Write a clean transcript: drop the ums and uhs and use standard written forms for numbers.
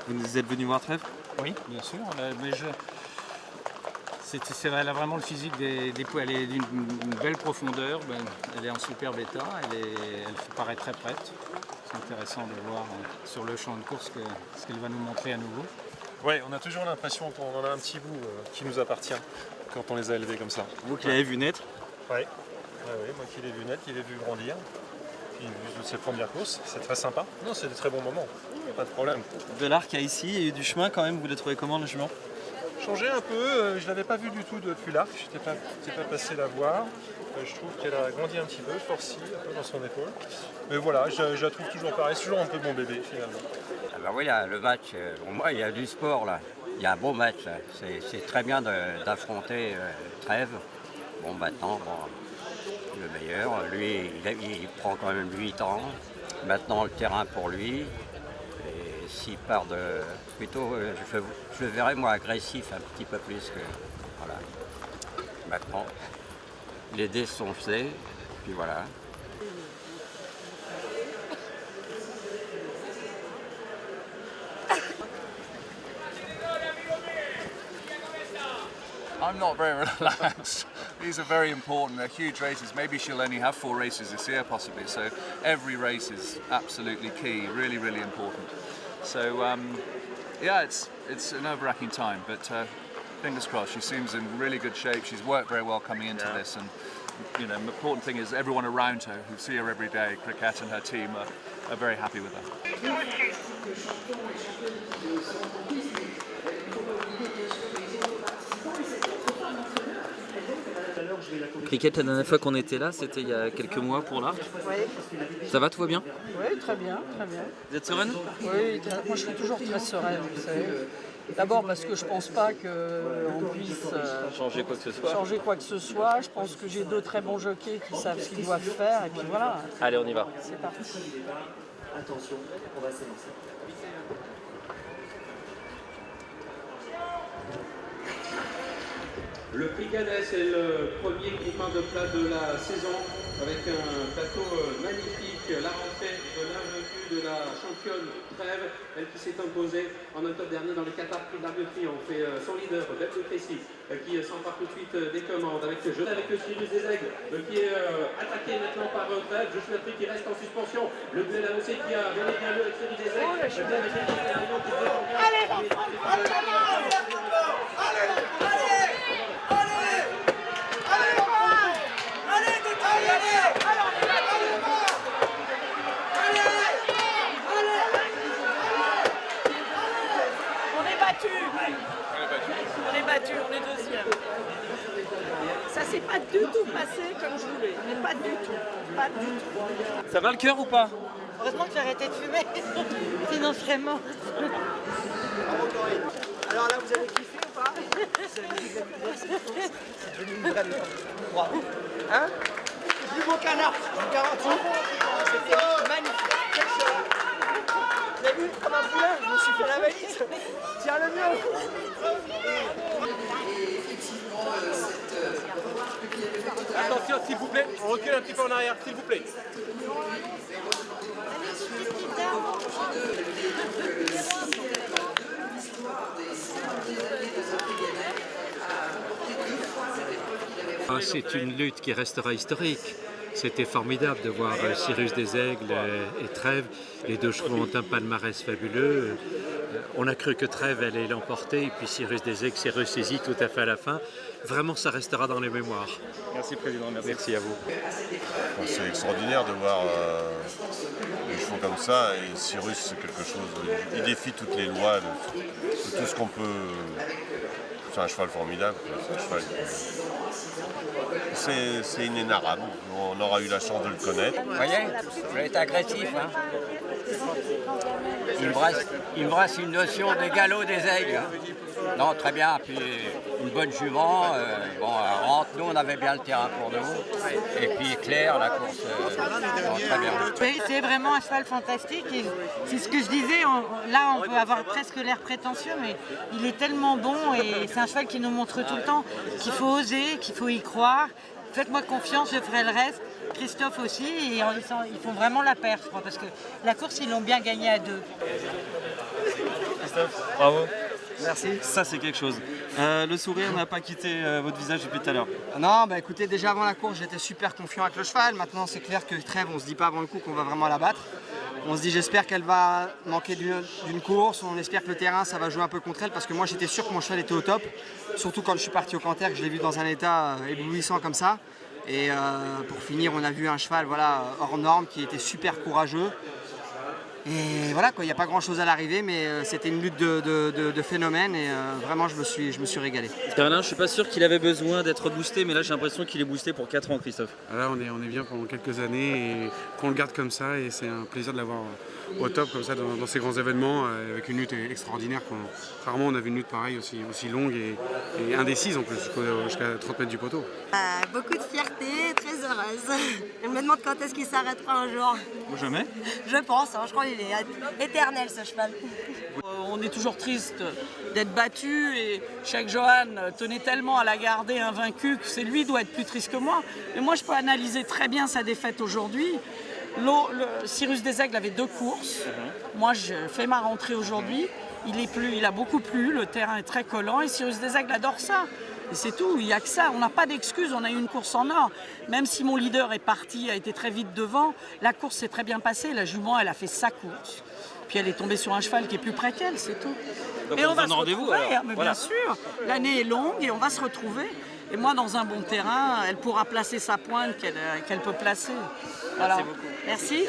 Vous êtes venu voir Trèves? Oui, bien sûr. Elle a vraiment le physique des poids. Elle est d'une belle profondeur. Elle est en superbe état. Elle paraît très prête. C'est intéressant de voir sur le champ de course ce qu'elle va nous montrer à nouveau. Ouais, on a toujours l'impression qu'on en a un petit bout qui nous appartient quand on les a élevés comme ça. Vous qui l'avez vu naître? Ouais, moi qui l'ai vu naître, qui l'ai vu grandir. Puis vu ses premières courses, c'est très sympa. Non, c'est des très bons moments, pas de problème. De l'arc il y a ici, il y a eu du chemin quand même, vous l'avez trouvé comment le jument? Changé un peu, je ne l'avais pas vu du tout depuis l'arc, je n'étais pas passé la voir. Je trouve qu'elle a grandi un petit peu, forci un peu dans son épaule. Mais voilà, je la trouve toujours pareil, c'est toujours un peu mon bébé finalement. Ah bah oui, là, le match, pour moi il y a du sport là. Il y a un beau match là. C'est très bien d'affronter Trèves. Bon maintenant, le meilleur, lui il prend quand même 8 ans. Maintenant le terrain pour lui. Et s'il part plutôt, je le verrais moi agressif un petit peu plus que. Voilà. Maintenant, les dés sont faits, puis voilà. I'm not very relaxed. These are very important, they're huge races. Maybe she'll only have 4 races this year possibly, so every race is absolutely key, really, really important. So yeah, it's a nerve-wracking time, but fingers crossed. She seems in really good shape. She's worked very well coming into this, and you know, the important thing is everyone around her who see her every day, Cricket and her team, are very happy with her. Cricket, la dernière fois qu'on était là, c'était il y a quelques mois pour l'arc. Oui. Ça va, tout va bien? Oui, très bien, très bien. Vous êtes sereine? Oui, moi je suis toujours très sereine, vous savez. D'abord parce que je pense pas qu'on puisse Changer quoi que ce soit. changer quoi que ce soit. Je pense que j'ai 2 très bons jockeys qui savent ce qu'ils doivent faire et puis voilà, Allez, on y va. c'est parti. Attention, on va s'élancer. Le prix Cadet, c'est le premier groupement de plat de la saison avec un plateau magnifique. La rentrée de l'invaincue de la championne Trèves, elle qui s'est imposée en octobre dernier dans le Qatar Prix d'Argueterie. On fait son leader, Beth de Crécy, qui s'empare tout de suite des commandes avec Cyrus des Aigles qui est attaqué maintenant par Trèves. Joshua Tree qui reste en suspension. Le duel annoncé qui a bien et bien lieu avec Cyrus des Aigles. On est battu, on est deuxième. Ça s'est pas du tout passé comme je voulais, mais pas du tout, pas du tout. Ça va le cœur ou pas? Heureusement que j'ai arrêté de fumer, sinon je serais morte. Alors là, vous avez kiffé ou pas? C'est devenu une vraie leçon. Bravo. Hein? C'est plus beau qu'un arc, je vous garantis. C'était magnifique. Quelle chose. Vous avez vu, comme un poulain, je me suis fait la valise. Tiens le mieux. Attention s'il vous plaît, on recule un petit peu en arrière, s'il vous plaît. C'est une lutte qui restera historique. C'était formidable de voir Cyrus des Aigles et Trèves. Les 2 chevaux ont un palmarès fabuleux. On a cru que Trèves allait l'emporter, et puis Cyrus des Aigles s'est ressaisi tout à fait à la fin. Vraiment, ça restera dans les mémoires. Merci Président, Merci à vous. C'est extraordinaire de voir des chevaux comme ça, et Cyrus c'est quelque chose, il défie toutes les lois de tout ce qu'on peut. C'est un cheval formidable, c'est inénarrable, on aura eu la chance de le connaître. Vous voyez, je vais être agressif. Hein. Il me brasse une notion de galop des aigles. Hein. Non, très bien. Puis une bonne jument. Rentre, nous on avait bien le terrain pour nous. Et puis Claire, la course, très bien. Oui, c'est vraiment un cheval fantastique. Et c'est ce que je disais. Là, on peut avoir presque l'air prétentieux, mais il est tellement bon. Et c'est un cheval qui nous montre tout le temps qu'il faut oser, qu'il faut y croire. faites-moi confiance, je ferai le reste. Christophe aussi, et ils font vraiment la paire, je crois, parce que la course, ils l'ont bien gagnée à 2. Christophe, bravo. Merci. Ça, c'est quelque chose. Le sourire n'a pas quitté votre visage depuis tout à l'heure. Non, bah écoutez, déjà avant la course, j'étais super confiant avec le cheval. Maintenant, c'est clair que Trèves, on se dit pas avant le coup qu'on va vraiment la battre. On se dit, j'espère qu'elle va manquer d'une course. On espère que le terrain, ça va jouer un peu contre elle, parce que moi, j'étais sûr que mon cheval était au top. Surtout quand je suis parti au Canter, que je l'ai vu dans un état éblouissant comme ça. Et pour finir, on a vu un cheval voilà, hors norme qui était super courageux. Et voilà, il n'y a pas grand chose à l'arrivée, mais c'était une lutte de phénomène et vraiment je me suis régalé. Berlin, je suis pas sûr qu'il avait besoin d'être boosté, mais là j'ai l'impression qu'il est boosté pour 4 ans, Christophe. Là on est bien pendant quelques années et qu'on le garde comme ça, et c'est un plaisir de l'avoir au top comme ça dans ces grands événements avec une lutte extraordinaire. Rarement on a vu une lutte pareille aussi longue et indécise en plus, jusqu'à 30 mètres du poteau. Beaucoup de fierté, très heureuse. Je me demande quand est-ce qu'il s'arrêtera un jour. Jamais. Je pense, je crois qu'il est éternel ce cheval. On est toujours triste d'être battu, et Cheikh Johan tenait tellement à la garder invaincue que c'est lui qui doit être plus triste que moi. Mais moi je peux analyser très bien sa défaite aujourd'hui. Cyrus Desaigles avait 2 courses. Moi je fais ma rentrée aujourd'hui. Il a beaucoup plu, le terrain est très collant et Cyrus Desaigles adore ça. Et c'est tout, il n'y a que ça, on n'a pas d'excuses, on a eu une course en or. Même si mon leader est parti, a été très vite devant, la course s'est très bien passée, la jument elle a fait sa course. Puis elle est tombée sur un cheval qui est plus près qu'elle, c'est tout. Donc et on on va donne se rendez-vous, retrouver, alors. mais Voilà. bien sûr, l'année est longue et on va se retrouver. Et moi dans un bon terrain, elle pourra placer sa pointe qu'elle peut placer. Voilà. Merci beaucoup. Merci.